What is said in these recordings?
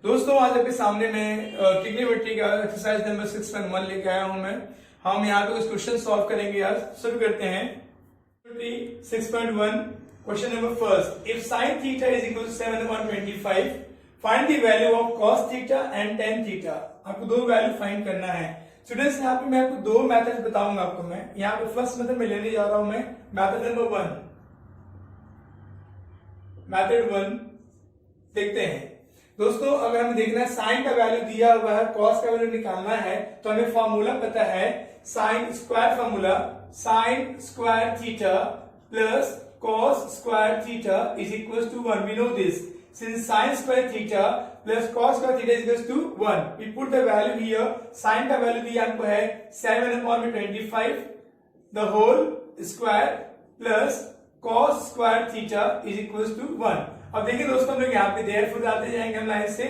दोस्तों आज आपके सामने मैं ट्रिग्नोमेट्री का एक्सरसाइज नंबर 6.1 लेके आया हूं मैं। हम यहाँ पे कुछ क्वेश्चन सॉल्व करेंगे आज। शुरू करते हैं। 6.1 question number first, if sin theta is equal to 7/25 find the value of cos theta and tan theta. आपको दो वैल्यू फाइंड करना है। स्टूडेंट्स यहाँ पे मैं आपको दो मेथड बताऊंगा आपको। मैं यहाँ पे फर्स्ट मेथड में लेने जा रहा हूं मैं मेथड नंबर 1। मेथड 1 देखते हैं दोस्तों। अगर हमें देखना है साइन का वैल्यू दिया हुआ है, कॉस का वैल्यू निकालना है, तो हमें फॉर्मूला पता है sine square formula, sine square theta plus cos square theta is equal to 1। We know this since sine square theta plus cos square theta is equal to 1। We put the value here. Sine का value दिया हमको है 7/25 the whole square plus cos square theta is equal to 1। अब देखिए दोस्तों, हम लोग यहाँ पे देयरफॉर डालते जाएंगे हम लाइन से।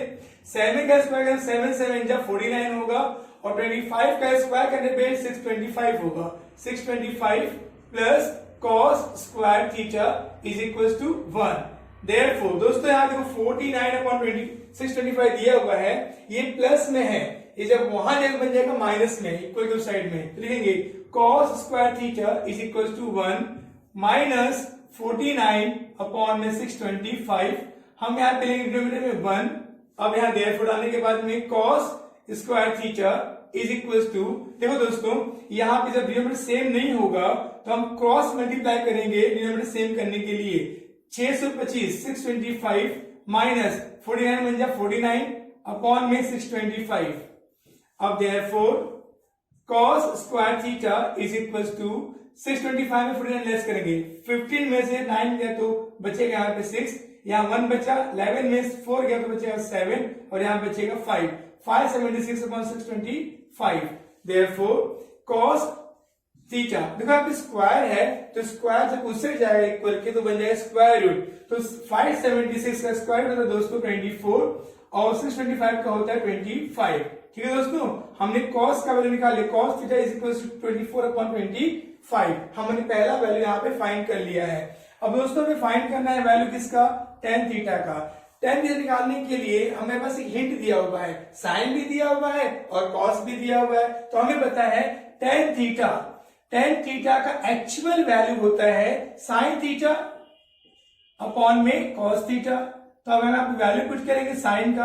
7 का स्क्वायर करें 7 7 जा 49 होगा और 25 का स्क्वायर करने पे 625 होगा। 625 plus cos square theta is equal to 1। Therefore दोस्तों यहाँ देखो 49/625 दिया हुआ है, ये प्लस में है, ये जब वहां जगह बन जाएगा माइनस में, इक्वल साइड में लिखेंगे cos square theta is equal to 1 minus 49/625। हम यहाँ पे लेंगे डिनोमिनेटर में 1। अब यहाँ देयरफॉर डालने के बाद में cos square theta is equal to, देखो दोस्तों यहाँ पे जब डिनोमिनेटर सेम नहीं होगा तो हम क्रॉस मल्टीप्लाई करेंगे डिनोमिनेटर सेम करने के लिए। 625 625 माइनस 49 बन जा 49 अपॉन में 625। अब therefore cos square theta is equal to 625 में 49 लेस करेंगे, 15 में से 9 गया तो बचेगा यहाँ पे 6, यहाँ 1 बचा, 11 में 4 गया तो बचेगा 7 और यहाँ बचेगा 5। 576/625। देयरफोर cos थीटा, देखो यहाँ पे स्क्वायर है तो स्क्वायर जब उससे जाएगा इक्वल के तो बन जाएगा स्क्वायर रूट। तो 576 का स्क्वायर होता है दोस्तों 24 और 625 का होता है 25। ठीक है दोस्तों, हमने cos का वैल्यू निकाल लिया। cos theta is equal to 24/25। हमने पहला वैल्यू यहाँ पे फाइंड कर लिया है। अब दोस्तों हमें फाइंड करना है वैल्यू किसका, tan थीटा का। tan थीटा निकालने के लिए हमें बस एक हिंट दिया हुआ है, साइन भी दिया हुआ है और cos भी दिया हुआ है। तो हमें पता है tan थीटा का एक्चुअल वैल्यू होता है sin थीटा अपॉन में cos थीटा। तो अब हम आप वैल्यू पुट करेंगे साइन का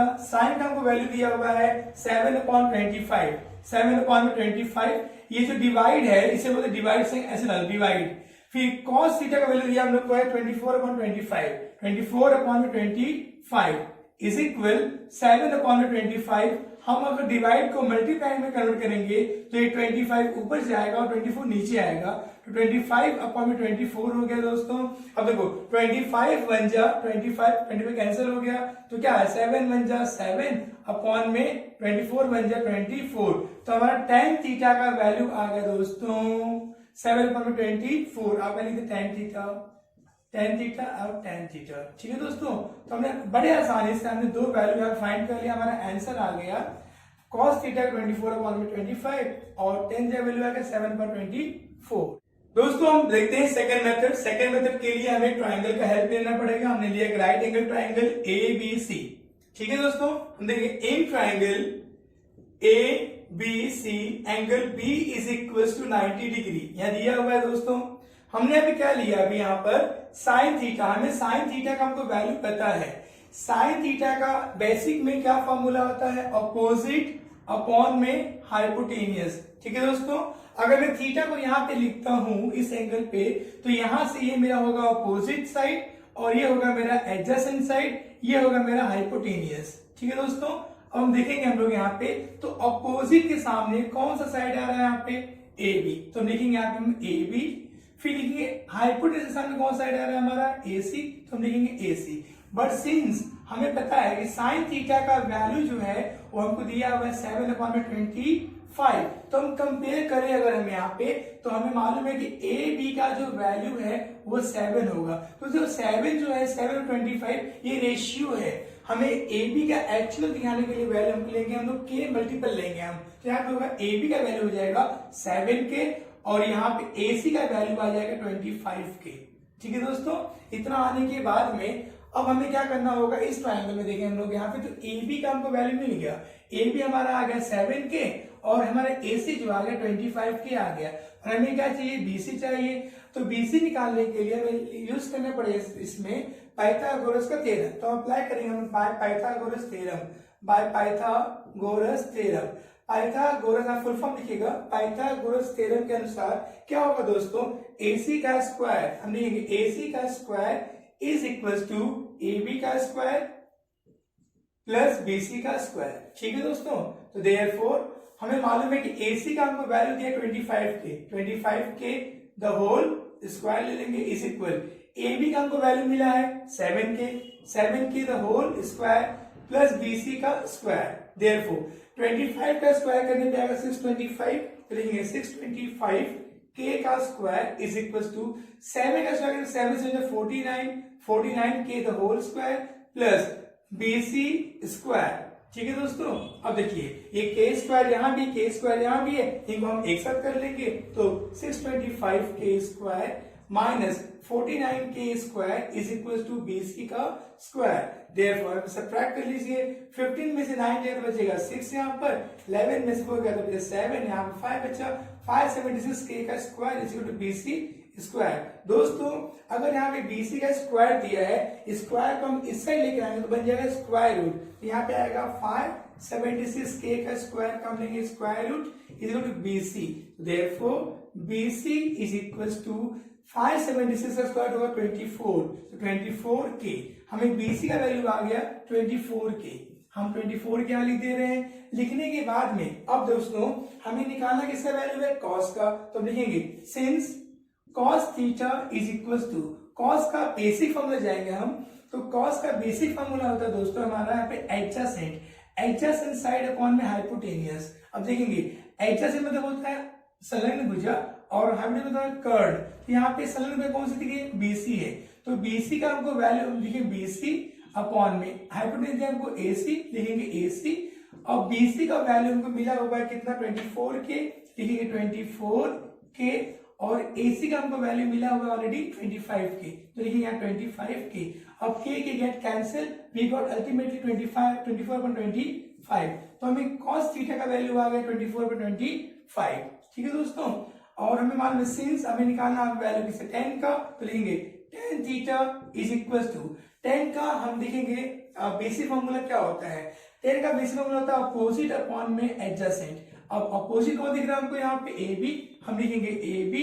हमको वैल्यू दिया हुआ है 7/25। 7/25 ये जो डिवाइड है इसे बोलते डिवाइड से ऐसे ना डिवाइड। फिर cos थीटा का वैल्यू दिया हम लोग को है 24/25। 24/25 इज इक्वल 7/25। हम अगर डिवाइड को मल्टीप्लाई में कन्वर्ट करेंगे तो ये 25 ऊपर से आएगा और 24 नीचे आएगा। तो 25/24 हो गया दोस्तों। अब देखो 25 बन जा 25 कैंसिल हो गया तो क्या है 7 बन जा 7 अपॉन में 24 बन जा 24। तो हमारा tan थीटा का वैल्यू आ गया दोस्तों 7/24। आप लिखते tan थीटा और tan थीटा। ठीक है दोस्तों, तो हमने बड़े आसानी से हमने दो वैल्यू फाइंड कर लिया। हमारा आंसर आ गया cos थीटा 24/25 और tan का वैल्यू आ गया 7/24। दोस्तों हम देखते हैं सेकंड मेथड। सेकंड मेथड के लिए हमें ट्राइंगल का हेल्प लेना पड़ेगा। हमने लिया एक राइट एंगल ट्राइंगल ABC। ठीक है दोस्तों, हम देखेंगे in triangle ABC angle B is equal to 90 degree यहां दिया हुआ है दोस्तों। हमने अभी क्या लिया, अभी यहाँ पर साइन थीटा। हमें साइन थीटा का हमको वैल्यू पता है। साइन थीटा का बेसिक में क्या फॉर्मूला होता है, अपोजिट अपॉन में हाइपोटेनियस। ठीक है दोस्तों, अगर मैं थीटा को यहाँ पे लिखता हूं इस एंगल पे तो यहां से ये मेरा होगा अपोजिट साइड और ये होगा मेरा एडजेसेंट साइड, ये होगा मेरा हाइपोटेनियस। ठीक है दोस्तों, अब हम देखेंगे हम लोग यहाँ पे तो अपोजिट के सामने कौन सा साइड आ रहा है यहाँ पे AB। तो हम लिखेंगे यहाँ पे हम AB। फिर लिखेंगे हाइपोटेनियस के सामने कौन सा साइड आ रहा है हमारा AC, तो हम लिखेंगे AC। बट सिंस हमें पता है कि साइन थीटा का वैल्यू जो है वो हमको दिया हुआ है 7/25। तो हम कंपेयर करें अगर हम यहाँ पे तो हमें मालूम है कि AB का जो वैल्यू है वो 7 होगा। तो जो 7 जो है 7/25 ये रेशियो है। हमें AB का एक्चुअल दिखाने के लिए वैल्यू हम लेंगे, हम लोग के मल्टीपल लेंगे हम। तो यहाँ पे होगा AB का वैल्यू हो जाएगा 7 के और यहाँ पे AC का वैल्यू आ जाएगा 25 के। ठीक है दोस्तों, इतना आने के बाद में अब हमें क्या करना होगा, इस ट्रायंगल में देखें हम लोग यहाँ पे, तो ए बी का हमको वैल्यू मिल गया, ए बी हमारा आ गया 7K और हमारा ए सी जो आ गया 25K आ गया, और हमें क्या चाहिए, BC चाहिए। तो BC निकालने के लिए हमें यूज करना पड़ेगा इसमें पाइथागोरस का थ्योरम। तो अप्लाई करेंगे हम Pythagoras theorem, by Pythagoras theorem. Pythagoras का फुल फॉर्म लिखिएगा, पाइथागोरस थ्योरम के अनुसार क्या होगा दोस्तों, AC का स्क्वायर, हम लिखेंगे AC का square is equal to AB का स्क्वायर प्लस BC का स्क्वायर। ठीक है दोस्तों, तो देयरफॉर हमें मालूम है कि AC का हमको वैल्यू दिया 25K द होल स्क्वायर ले लेंगे इज इक्वल, AB का हमको वैल्यू मिला है 7K the whole square plus BC का स्क्वायर। देयरफॉर 25 का स्क्वायर करने पे आएगा 625, तो लिखेंगे 625K का स्क्वायर इज इक्वल टू 7 का स्क्वायर, 7 से 49K the whole square plus BC square. ठीक है दोस्तों, अब देखिए ये K स्क्वायर यहाँ भी, K स्क्वायर यहाँ भी है, इनको हम एक साथ कर लेंगे, तो 625K square minus 49K square is equal to BC का स्क्वायर। देयरफॉर सब्ट्रैक्ट कर लीजिए, 15 में से 9 गया तो बचेगा 6 यहाँ पर, 11 में से 4 गया तो बचेगा 7, यहाँ पर 5 बचा, 576K का square is equal to BC square. दोस्तों अगर यहाँ पे BC का स्क्वायर दिया है, स्क्वायर को हम इस साइड लेके आएंगे तो बन जाएगा स्क्वायर रूट, यहाँ पे आएगा 576K का स्क्वायर का हम लेंगे square root is equal to BC। Therefore BC is equal to 576 का स्क्वायर होगा 24, तो 24K, हमें BC का वैल्यू आ गया 24K, हम 24K यहाँ लिख दे रहे हैं। लिखने के बाद में अब दोस्तों हमें निकालना किसका वैल्यू है, कॉस का, तो लिखेंगे since cos theta is equal to, cos का बेसिक फॉर्मूला जाएंगे हम, तो कॉस का बेसिक फॉर्मूला होता है दोस्तों हमारा यहाँ पे एडजेसेंट साइड अपॉन में हाइपोटेनियस। अब देखेंगे एडजेसेंट मतलब होता है संलग्न भुजा और हाइपोटेनियस होता है कर्ड, तो यहाँ पे संलग्न भुजा कौन सी दिखी, BC है, तो BC का हमको वैल्यू लिखेंगे BC अपॉन में हाइपोटेनियस हमको AC, लिखेंगे AC, और BC का वैल्यू हमको मिला होगा कितना 24K, लिखेंगे 24K, और AC का हमको वैल्यू मिला हुआ ऑलरेडी 25K, तो लिखिए यहाँ 25K। अब K के get cancel, we got ultimately 24/25, तो हमें cos थीटा का वैल्यू आ गया 24/25। ठीक है दोस्तों, और हमें मालूम है सिंस हमें निकालना है वैल्यू किसे, tan का, तो लिखेंगे tan theta is equal to, tan का हम देखेंगे बेसिक फॉर्मूला क्या होता है, tan का बेसिक फॉर्मूला होता है अपोजिट अपॉन में एडजेसेंट। अब अपोजिट कौन दिख रहा है हमको यहाँ पे AB, हम लिखेंगे AB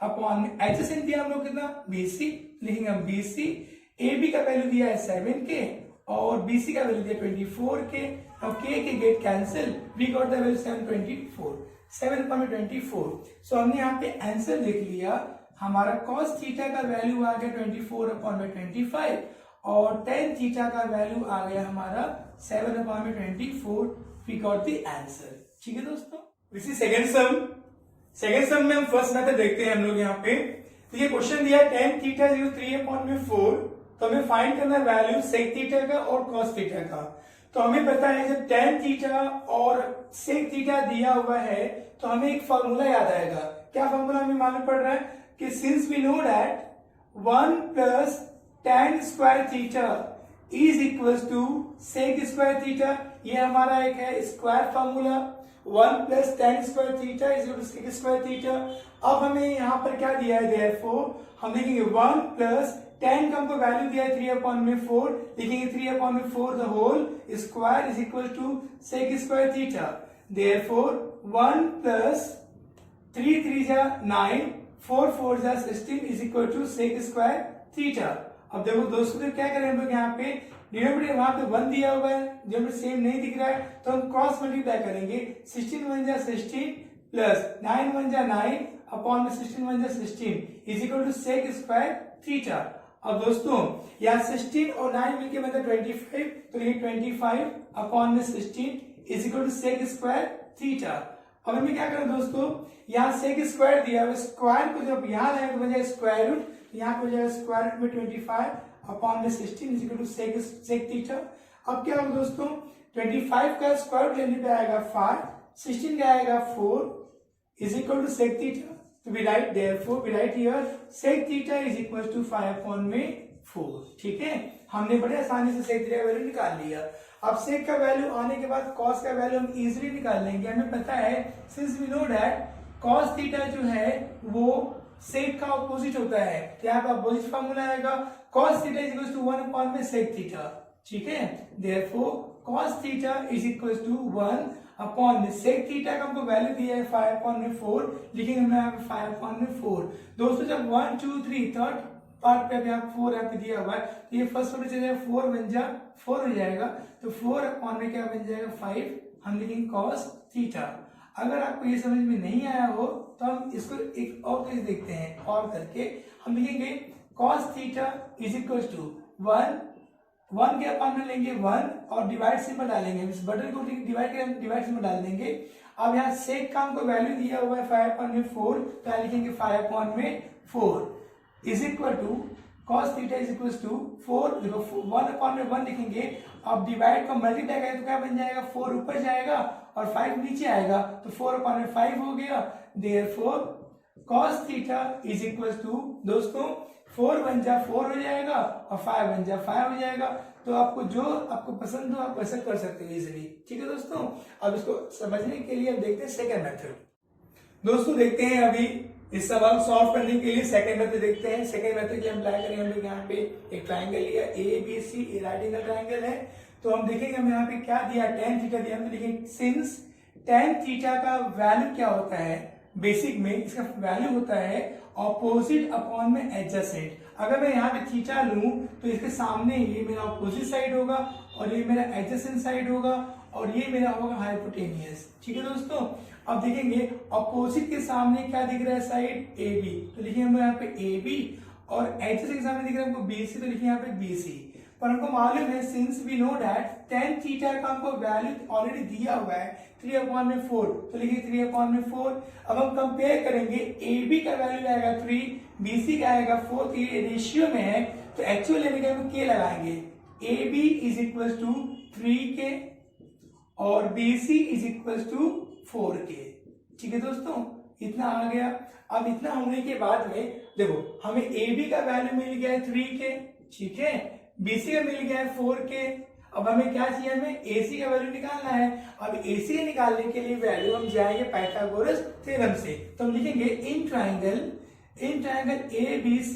अपॉन में एडजेसेंट दिया हम लोग कितना BC, लिखेंगे हम BC, AB का वैल्यू दिया है 7K और BC का वैल्यू दिया 24K, अब K के get cancel, we got the value 7/24, so हमने यहाँ पे आंसर लिख लिया, हमारा cos थीटा का वैल्यू आ गया 24/25 और tan थीटा का वैल्यू आ गया हमारा 7/24, वी गॉट द आंसर। ठीक है दोस्तों, इसी सेकंड सम में हम फर्स्ट मेथड देखते हैं हम लोग यहाँ पे। तो ये क्वेश्चन दिया tan थीटा 3/4, तो हमें फाइंड करना वैल्यू sec थीटा का और cos थीटा का। तो हमें पता है जब tan थीटा और sec थीटा दिया हुआ है तो हमें एक फॉर्मूला याद आएगा। क्या फॉर्मूला हमें मालूम पड़ रहा है कि since we know that 1 plus tan square theta is equal to sec square theta, ये हमारा एक है square formula, 1 plus tan square theta is equal to sec square theta. अब हमें यहाँ पर क्या दिया है, देयरफॉर हम लिखेंगे 1 प्लस tan का हमको वैल्यू दिया है 3/4, लिखेंगे 3/4 the whole square is equal to sec square theta. Therefore 1 प्लस 3 3 जा 9, 4 4 जा 16 is equal to sec square theta. अब देखो दोस्तों क्या करें हम लोग, यहाँ पे डिनोमिनेटर वहां पे 1 दिया हुआ है, जो सेम नहीं दिख रहा है तो हम क्रॉस मल्टीप्लाई करेंगे, 16 1 जा 16 प्लस 9 1 जा 9 अपॉन में 16 1 जा 16 is equal to sec square theta. अब दोस्तों यहाँ 16 और 9 मिलके मतलब 25, तो ये 25 अपॉन में 16 is equal to sec square theta. अब हमें क्या करना दोस्तों, यहाँ sec स्क्वायर दिया हुआ, स्क्वायर को जब यहाँ लाए तो बन जाएगा स्क्वायर रूट, यहाँ पे हो जाएगा स्क्वायर रूट में 25 अपॉन में 16 is equal to sec theta. अब क्या होगा दोस्तों, 25 का स्क्वायर रूट लेने पे आएगा 5, 16 का आएगा 4 is equal to sec theta. तो we write therefore we write here sec theta is equal to 5 upon में 4। ठीक है, हमने बड़े आसानी से सेक थीटा का वैल्यू निकाल लिया। अब सेक का वैल्यू आने के बाद कॉस का वैल्यू हम इजीली निकाल लेंगे। हमें पता है since we know that cos theta जो है वो सेक का ऑपोजिट होता है, तो यहाँ पे ऑपोजिट फार्मूला आएगा cos theta is equal to 1 upon में सेक थीटा। ठीक है, therefore cos theta is equal to 1 upon में सेक थीटा का हमको वैल्यू दिया है 5/4, लिखेंगे हम यहाँ पे 5/4। दोस्तों जब 1 2 3 थर्ड पार्ट पे यहाँ 4 यहाँ पे दिया हुआ है, तो ये फर्स्ट वाले चले 4 बन जा 4 हो जाएगा, तो 4 अपॉन में क्या बन जाएगा 5, हम लिखेंगे कॉस थीटा। अगर आपको ये समझ में नहीं आया हो तो हम इसको एक और केस देखते हैं, और करके हम लिखेंगे cos theta is equal to 1 के अपॉन में लेंगे 1 और डिवाइड सिंबल डालेंगे, इस बटन को डिवाइड सिंबल डाल देंगे। अब यहाँ सेक का हमको वैल्यू दिया हुआ है 5/4, तो यहाँ लिखेंगे 5/4 is equal to cos theta is equal to 4, देखो 1/1 लिखेंगे। अब डिवाइड का मल्टीप्लाई करें तो क्या बन जाएगा 4 ऊपर जाएगा और 5 नीचे आएगा, तो 4/5 हो गया। Therefore cos theta is equal to दोस्तों 4 बन जा 4 हो जाएगा और 5 बन जा 5 हो जाएगा। तो आपको जो आपको पसंद हो आप वैसा कर सकते हो इजीली। ठीक है दोस्तों, अब इसको समझने के लिए हम देखते हैं सेकंड मेथड। दोस्तों देखते हैं अभी इस सवाल सॉल्व करने के लिए सेकंड मेथड देखते हैं। सेकंड मेथड की हम अप्लाई करेंगे। हम लोग यहाँ पे एक ट्राइंगल लिया ABC, राइट एंगल ट्राइंगल है, तो हम देखेंगे हम यहाँ पे क्या दिया tan थीटा दिया, हम लिखेंगे सिंस tan थीटा का वैल्यू क्या होता है, बेसिक में इसका वैल्यू होता है ऑपोजिट अपॉन में एडजेसेंट। अगर मैं यहाँ पे थीटा लूं तो इसके सामने ये मेरा ऑपोजिट साइड होगा और ये मेरा एडजेसेंट साइड होगा और ये मेरा होगा हाइपोटेनियस। ठीक है दोस्तों, अब देखेंगे अपोजिट के सामने क्या दिख रहा है साइड AB, तो लिखिए हम यहाँ पे AB और एडजेसेंट के सामने दिख रहा है हमको BC, तो लिखिए यहाँ पे BC। पर हमको मालूम है since we know that tan theta का हमको वैल्यू ऑलरेडी दिया हुआ है 3/4, तो लिखिए 3/4। अब हम कंपेयर करेंगे AB का वैल्यू आएगा 3, BC का आएगा 4, तो ये रेशियो में है तो एक्चुअल लेने के हम K लगाएंगे। AB is equal to 3K और BC is equal to 4K। ठीक है दोस्तों, इतना आ गया। अब इतना होने के बाद में देखो हमें AB का वैल्यू मिल गया है 3K, ठीक है, BC का मिल गया है 4K। अब हमें क्या चाहिए, हमें AC का वैल्यू निकालना है। अब AC निकालने के लिए वैल्यू हम जाएंगे पाइथागोरस थ्योरम से, तो हम लिखेंगे इन ट्राइंगल ABC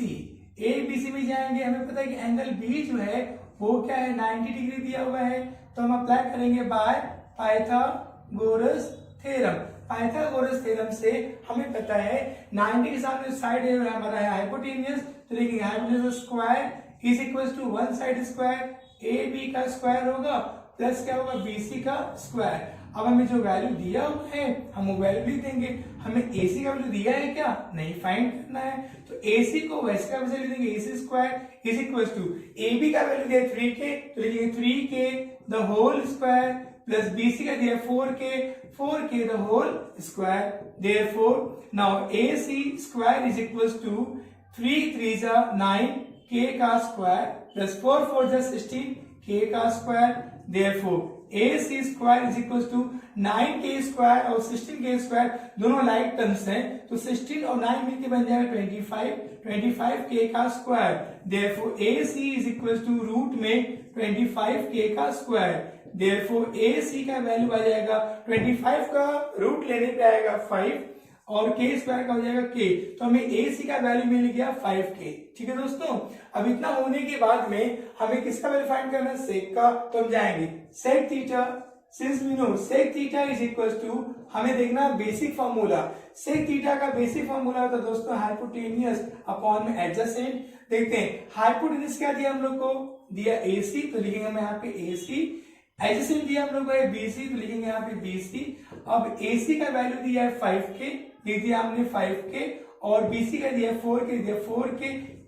में जाएंगे। हमें पता है कि एंगल B जो है वो क्या है 90 डिग्री दिया हुआ है, तो हम अप्लाई करेंगे by Pythagoras theorem. Pythagoras theorem से हमें पता है 90 के सामने साइड है हमारा है हाइपोटेनियस, तो लिखेंगे hypotenuse square is equal to one side square AB का स्क्वायर होगा प्लस क्या होगा BC का स्क्वायर। अब हमें जो वैल्यू दिया हुआ है हम वो वैल्यू लिख देंगे। हमें AC का वैल्यू दिया है क्या, नहीं, फाइंड करना है, तो AC को वैसे का वैसे लिख देंगे AC square is equal to AB का वैल्यू दिया 3K, तो लिखेंगे 3K the whole square plus BC का दिया 4K the whole square. Therefore now AC square is equal to 3 3 9 K का स्क्वायर प्लस 4 4 16 K का square. Therefore AC square is equal to 9K square और 16K square दोनों like terms हैं, तो 16 और 9 मिलके बन जाएगा 25K का square. Therefore AC is equal to root में 25K का स्क्वायर। देयरफॉर AC का वैल्यू आ जाएगा 25 का रूट लेने पे आएगा 5 और K स्क्वायर का हो जाएगा K, तो हमें AC का वैल्यू मिल गया 5K। ठीक है दोस्तों, अब इतना होने के बाद में हमें किसका वैल्यू फाइंड करना है, सेक का, तो हम जाएंगे sec theta. Since we know sec theta is equal to, हमें देखना बेसिक फार्मूला। सेक थीटा का बेसिक फार्मूला होता है दोस्तों हाइपोटेनियस अपॉन में एडजेसेंट। देखते हैं हाइपोटेनियस क्या दिया हम लोग को, दिया AC, तो लिखेंगे हम यहाँ पे AC। एडजेसेंट दिया हम लोग को BC, तो लिखेंगे यहाँ पे BC। अब AC का वैल्यू दिया है 5K, लिख दिया हमने 5K और BC का दिया 4K, दिया 4K।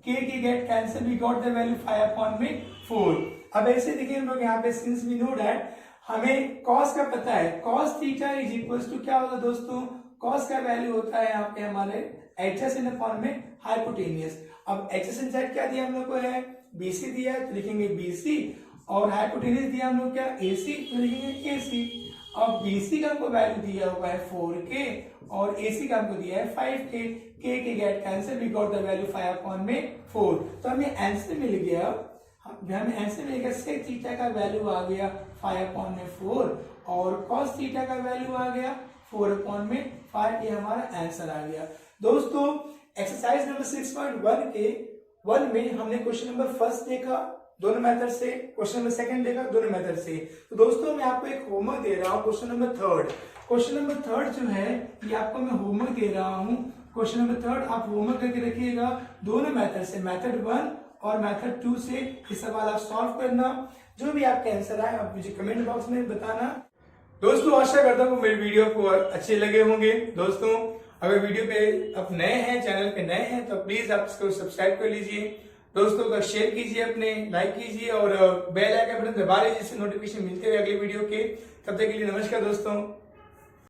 K get cancel, we got the value 5/4। अब ऐसे देखिए हम लोग यहाँ पे सिंस वी नो दैट हमें cos का पता है, cos theta is equal to क्या होगा दोस्तों, cos का वैल्यू होता है यहाँ पे हमारे एडजेसेंट अपॉन में हाइपोटेनियस। अब एडजेसेंट साइड क्या दिया हम लोग को है, BC दिया है, तो लिखेंगे BC और हाइपोटेनियस दिया हम लोग क्या AC, तो लिखेंगे AC। अब BC का हमको वैल्यू दिया हुआ है 4K और AC का हमको दिया है 5K। k get cancel, we got the value 5/4। तो हमें आंसर मिल गया, हमें आंसर मिल गया sec थीटा का वैल्यू आ गया 5/4 और cos थीटा का वैल्यू आ गया 4/5। ये हमारा आंसर आ गया। दोस्तों एक्सरसाइज नंबर 6.1 के 1 में हमने क्वेश्चन नंबर फर्स्ट देखा दोनों मेथड से, क्वेश्चन नंबर सेकंड देखा दोनों मेथड से। तो दोस्तों मैं आपको एक होमवर्क दे रहा हूँ, क्वेश्चन नंबर थर्ड जो है ये आपको मैं होमवर्क दे रहा हूँ। क्वेश्चन नंबर थर्ड आप होमवर्क करके रखिएगा दोनों मेथड से, मेथड 1 और मेथड 2 से ये सवाल आप सॉल्व करना। जो भी आपके आंसर आए आप मुझे कमेंट बॉक्स में बताना। दोस्तों आशा करता हूँ मेरी वीडियो को अच्छे लगे होंगे। दोस्तों अगर वीडियो पे आप नए हैं, चैनल पे नए हैं तो प्लीज आप इसको सब्सक्राइब कर लीजिए, दोस्तों का शेयर कीजिए, अपने लाइक कीजिए और बेल आइकन बटन दबा लीजिए जिससे नोटिफिकेशन मिलते हुए अगले वीडियो के। तब तक के लिए नमस्कार दोस्तों।